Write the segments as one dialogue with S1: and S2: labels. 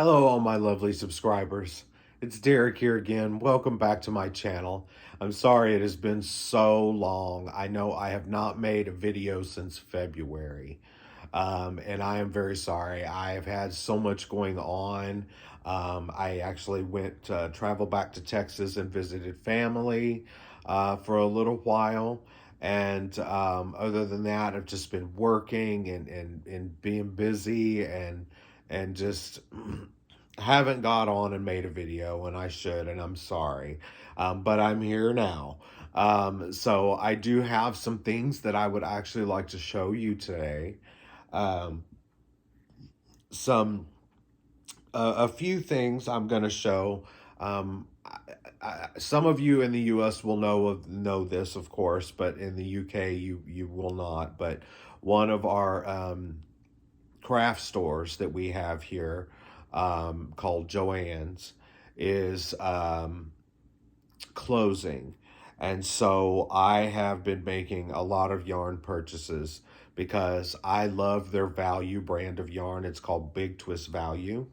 S1: Hello, all my lovely subscribers. It's Derek here again. Welcome back to my channel. I'm sorry it has been so long. I know I have not made a video since February, and I am very sorry. I have had so much going on. I actually went traveled back to Texas and visited family for a little while. And other than that, I've just been working and being busy and just haven't got on and made a video, and I should, and I'm sorry. But I'm here now. So I do have some things that I would actually like to show you today. Um, some a few things I'm going to show. Some of you in the U.S. will know this, of course, but in the UK you will not. But one of our craft stores that we have here, called Joann's, is closing. And so I have been making a lot of yarn purchases because I love their value brand of yarn. It's called Big Twist Value.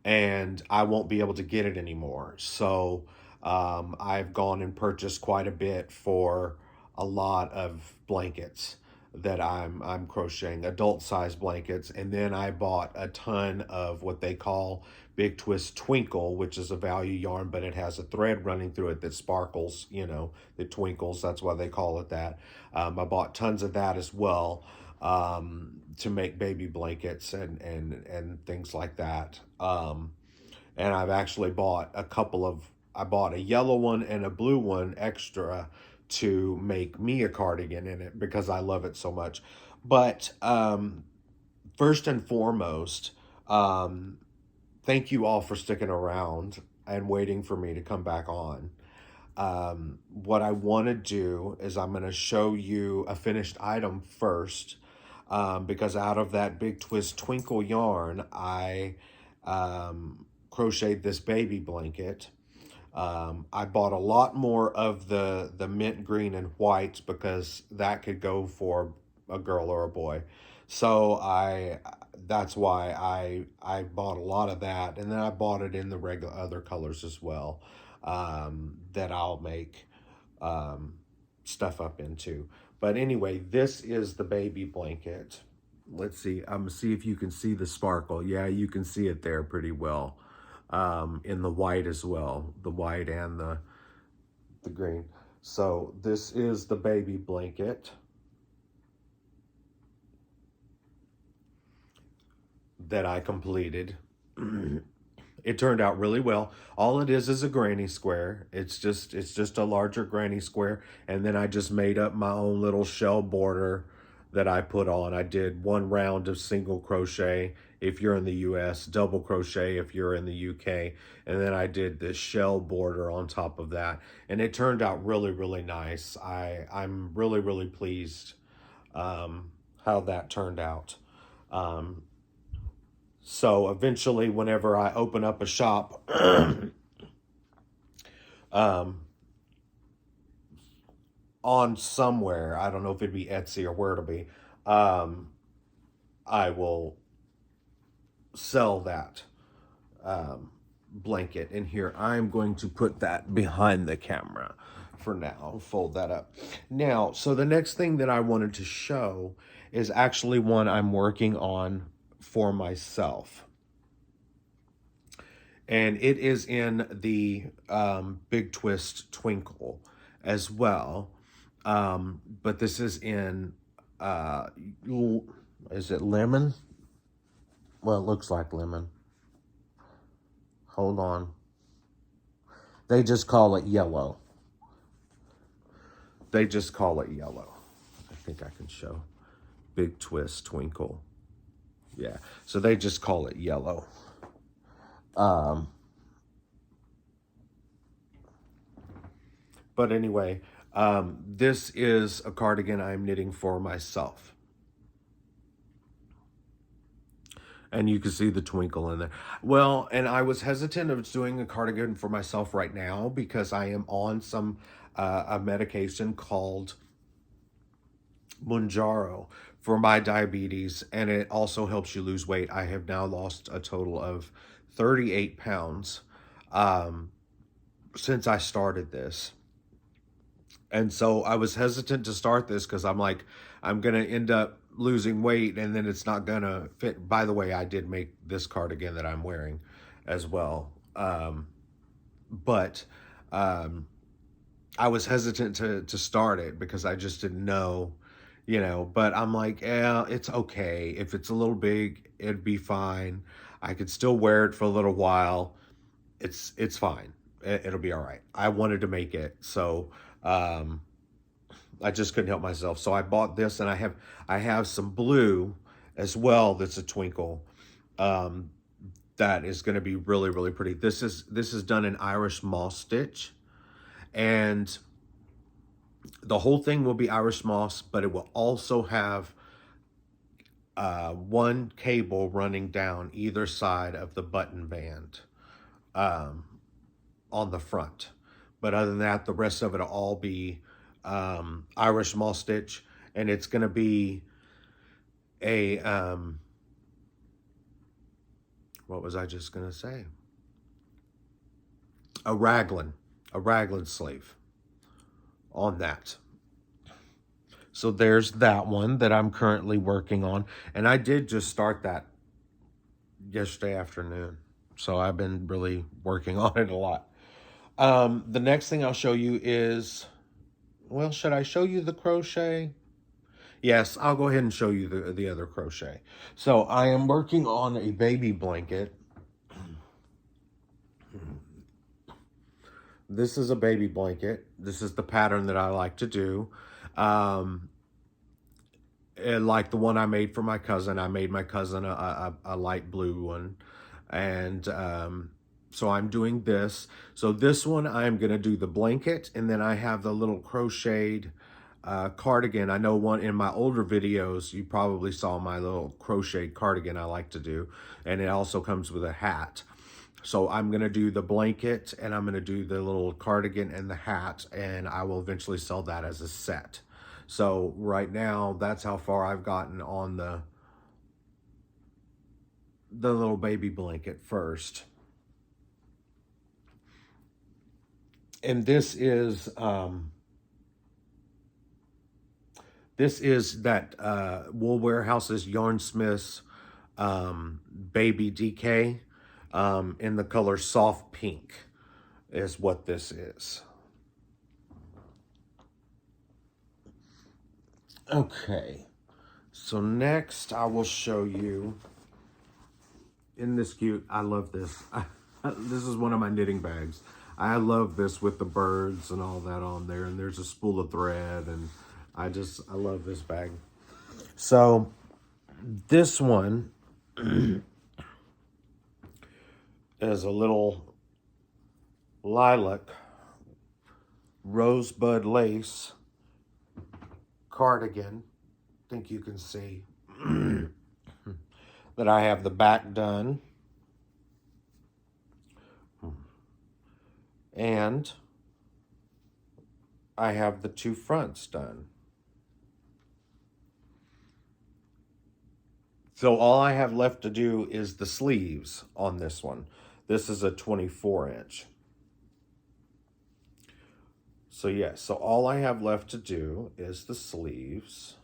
S1: And I won't be able to get it anymore. So I've gone and purchased quite a bit for a lot of blankets that I'm crocheting, adult size blankets. And then I bought a ton of what they call Big Twist Twinkle, which is a value yarn, but it has a thread running through it that sparkles, that twinkles. That's why they call it that. I bought tons of that as well, to make baby blankets and things like that. And I've actually bought I bought a yellow one and a blue one extra to make me a cardigan in it because I love it so much. But first and foremost, thank you all for sticking around and waiting for me to come back on. What I want to do is I'm going to show you a finished item first, because out of that Big Twist Twinkle yarn, I crocheted this baby blanket. I bought a lot more of the mint green and white because that could go for a girl or a boy. So that's why I bought a lot of that, and then I bought it in the regular other colors as well, that I'll make stuff up into. But anyway, this is the baby blanket. Let's see. I'm gonna see if you can see the sparkle. Yeah, you can see it there pretty well. In the white as well, the white and the green. So this is the baby blanket that I completed. It turned out really well. All it is a granny square. It's just a larger granny square, and then I just made up my own little shell border that I put on. I did one round of single crochet if you're in the US, double crochet if you're in the UK, and then I did this shell border on top of that, and it turned out really, really nice. I'm really, really pleased how that turned out. So eventually, whenever I open up a shop, on somewhere, I don't know if it'd be Etsy or where it'll be, I will sell that blanket in here. I'm going to put that behind the camera for now, fold that up. Now, so the next thing that I wanted to show is actually one I'm working on for myself. And it is in the Big Twist Twinkle as well. But this is in, is it lemon? Well, it looks like lemon. Hold on. They just call it yellow. They just call it yellow. I think I can show. Big Twist Twinkle. Yeah, so they just call it yellow. But anyway, this is a cardigan I'm knitting for myself. And you can see the twinkle in there. Well, and I was hesitant of doing a cardigan for myself right now because I am on a medication called Mounjaro for my diabetes, and it also helps you lose weight. I have now lost a total of 38 pounds since I started this. And so I was hesitant to start this because I'm like, I'm going to end up losing weight and then it's not going to fit. By the way, I did make this cardigan that I'm wearing as well. But I was hesitant to start it because I just didn't know, but I'm like, yeah, it's okay. If it's a little big, it'd be fine. I could still wear it for a little while. It's fine. It'll be all right. I wanted to make it. So, I just couldn't help myself. So I bought this, and I have some blue as well. That's a twinkle. That is going to be really, really pretty. This is done in Irish moss stitch, and the whole thing will be Irish moss, but it will also have one cable running down either side of the button band on the front. But other than that, the rest of it will all be Irish moss stitch, and it's going to be a what was I just going to say? A raglan sleeve on that. So there's that one that I'm currently working on, and I did just start that yesterday afternoon. So I've been really working on it a lot. The next thing I'll show you is, well, should I show you the crochet? Yes, I'll go ahead and show you the other crochet. So I am working on a baby blanket. This is a baby blanket. This is the pattern that I like to do. Like the one I made for my cousin. I made my cousin a light blue one. And so I'm doing this. So this one I'm going to do the blanket, and then I have the little crocheted cardigan. I know one in my older videos, you probably saw my little crocheted cardigan I like to do. And it also comes with a hat. So I'm going to do the blanket, and I'm going to do the little cardigan and the hat, and I will eventually sell that as a set. So right now, that's how far I've gotten on the little baby blanket first. And this is that Wool Warehouse's Yarn Smith's Baby DK in the color soft pink is what this is. Okay, so next I will show you, isn't this cute? I love this. This is one of my knitting bags. I love this with the birds and all that on there, and there's a spool of thread, and I love this bag. So this one is a little lilac rosebud lace cardigan. I think you can see that I have the back done. And I have the two fronts done. So all I have left to do is the sleeves on this one. This is a 24-inch. So yes, so all I have left to do is the sleeves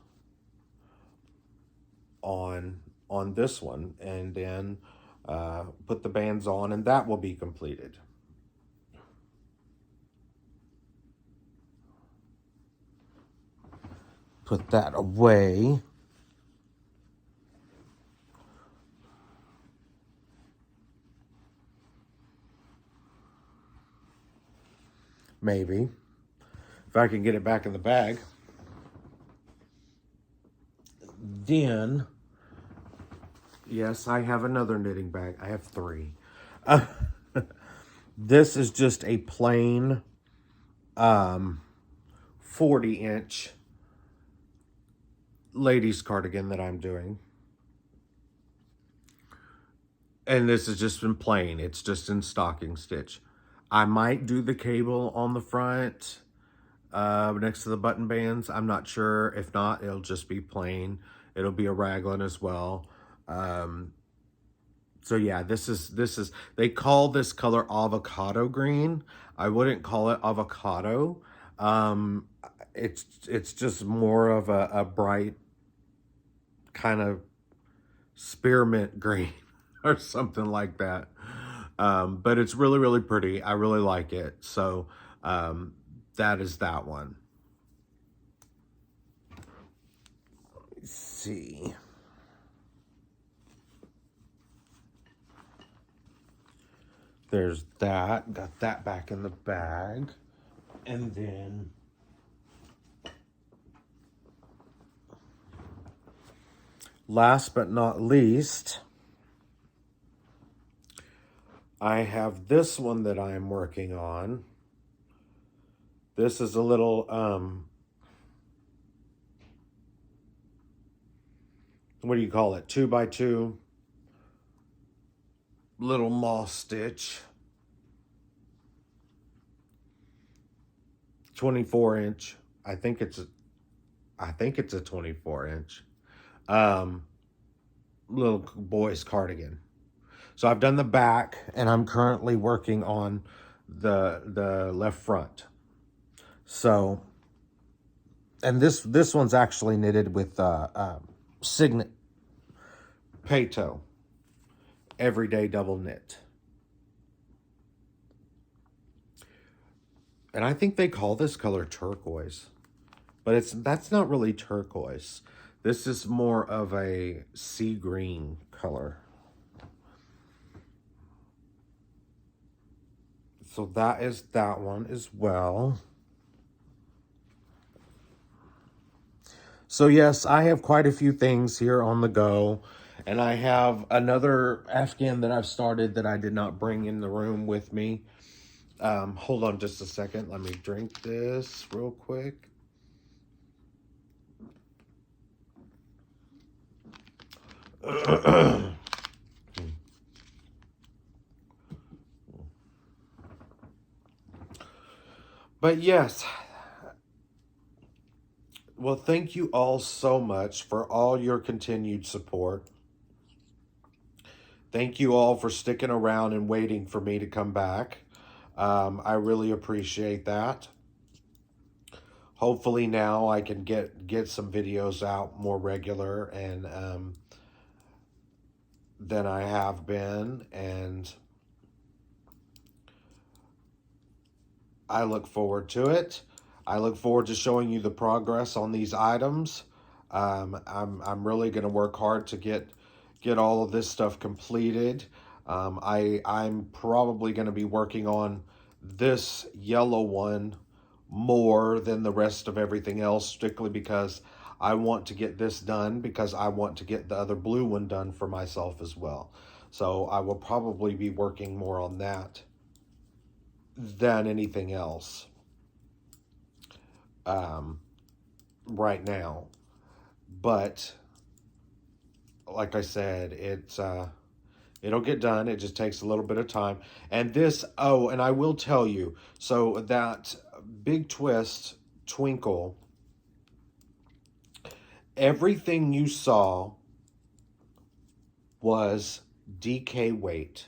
S1: on this one, and then put the bands on, and that will be completed. Put that away. Maybe. If I can get it back in the bag. Then, yes, I have another knitting bag. I have 3. This is just a plain 40-inch ladies cardigan that I'm doing. And this has just been plain. It's just in stocking stitch. I might do the cable on the front next to the button bands. I'm not sure. If not, it'll just be plain. It'll be a raglan as well. Um, so yeah, this is they call this color avocado green. I wouldn't call it avocado. Um, it's just more of a bright kind of spearmint green or something like that. But it's really, really pretty. I really like it. So um, that is that one. Let's see. There's that. Got that back in the bag. And then last but not least, I have this one that I'm working on. This is a little, what do you call it? 2x2 little moss stitch. 24-inch. I think it's a 24-inch. Um, little boy's cardigan. So I've done the back, and I'm currently working on the left front. So, and this one's actually knitted with Signet Peto Everyday Double Knit. And I think they call this color turquoise, but that's not really turquoise. This is more of a sea green color. So that is that one as well. So yes, I have quite a few things here on the go. And I have another Afghan that I've started that I did not bring in the room with me. Hold on just a second. Let me drink this real quick. But yes, well, thank you all so much for all your continued support. Thank you all for sticking around and waiting for me to come back. I really appreciate that. Hopefully now I can get some videos out more regular and than I have been, and I look forward to it. I look forward to showing you the progress on these items. I'm really going to work hard to get all of this stuff completed. I'm probably going to be working on this yellow one more than the rest of everything else, strictly because I want to get this done, because I want to get the other blue one done for myself as well. So I will probably be working more on that than anything else right now. But like I said, it'll get done. It just takes a little bit of time. And this, oh, and I will tell you, so that big twist twinkle, everything you saw was DK weight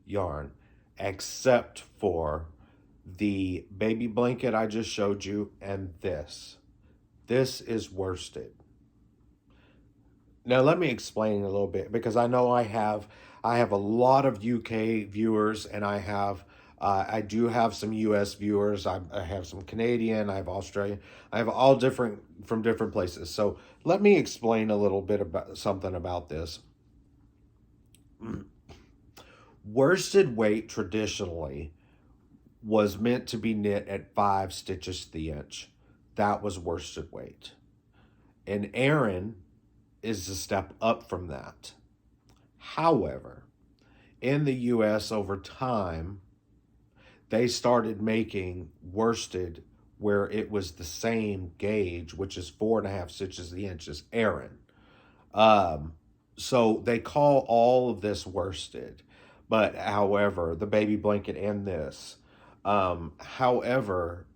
S1: yarn, except for the baby blanket I just showed you and this. This is worsted. Now let me explain a little bit, because I know I have a lot of UK viewers, and I do have some US viewers. I have some Canadian, I have Australian, I have all different from different places. So let me explain a little bit about something about this. Worsted weight traditionally was meant to be knit at 5 stitches to the inch. That was worsted weight. And Aran is a step up from that. However, in the US over time, they started making worsted where it was the same gauge, which is 4.5 stitches to the inch as Aran. So they call all of this worsted, but however, the baby blanket and this, however,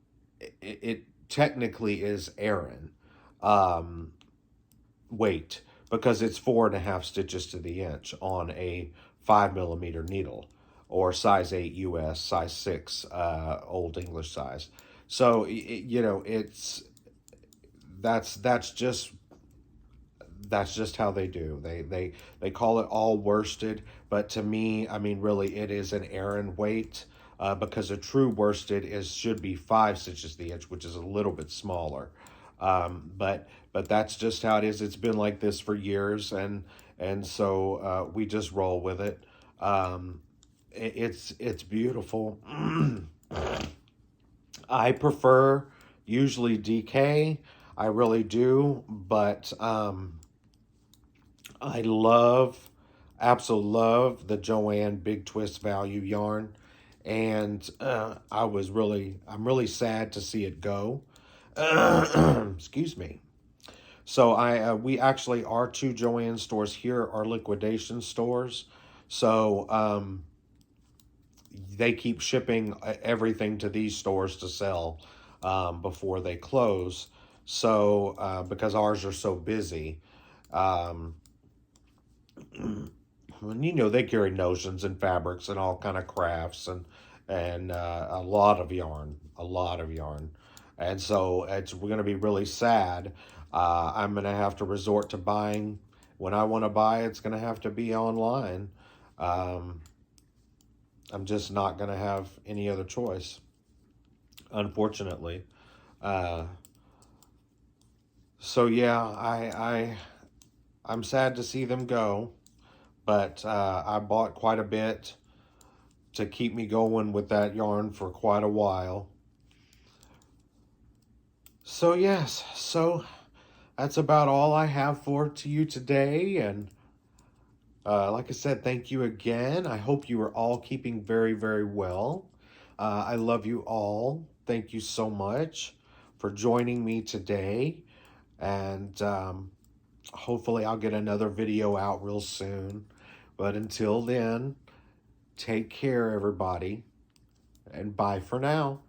S1: it technically is Aran. weight because it's 4.5 stitches to the inch on a 5 millimeter needle, or size 8 US, size 6 Old English size. So you know, that's that's just that's just how they do. They call it all worsted, but to me, I mean, really, it is an Aran weight, because a true worsted is should be 5 stitches to the inch, which is a little bit smaller. But that's just how it is. It's been like this for years, and so we just roll with it. It's beautiful. I prefer usually DK. I really do, but I love, absolutely love the Joanne Big Twist Value yarn, and I'm really sad to see it go. Excuse me. So we actually, our two Joanne stores here are liquidation stores, so they keep shipping everything to these stores to sell before they close. So because ours are so busy. Um, and, you know, they carry notions and fabrics and all kind of crafts, and a lot of yarn, and so we're going to be really sad. I'm going to have to resort to buying when I want to buy. It's going to have to be online. Um, I'm just not going to have any other choice, unfortunately. Uh, so yeah, I'm sad to see them go, but I bought quite a bit to keep me going with that yarn for quite a while. So yes, so that's about all I have for to you today, and like I said, thank you again. I hope you are all keeping very, very well. I love you all. Thank you so much for joining me today, and hopefully I'll get another video out real soon. But until then, take care, everybody, and bye for now.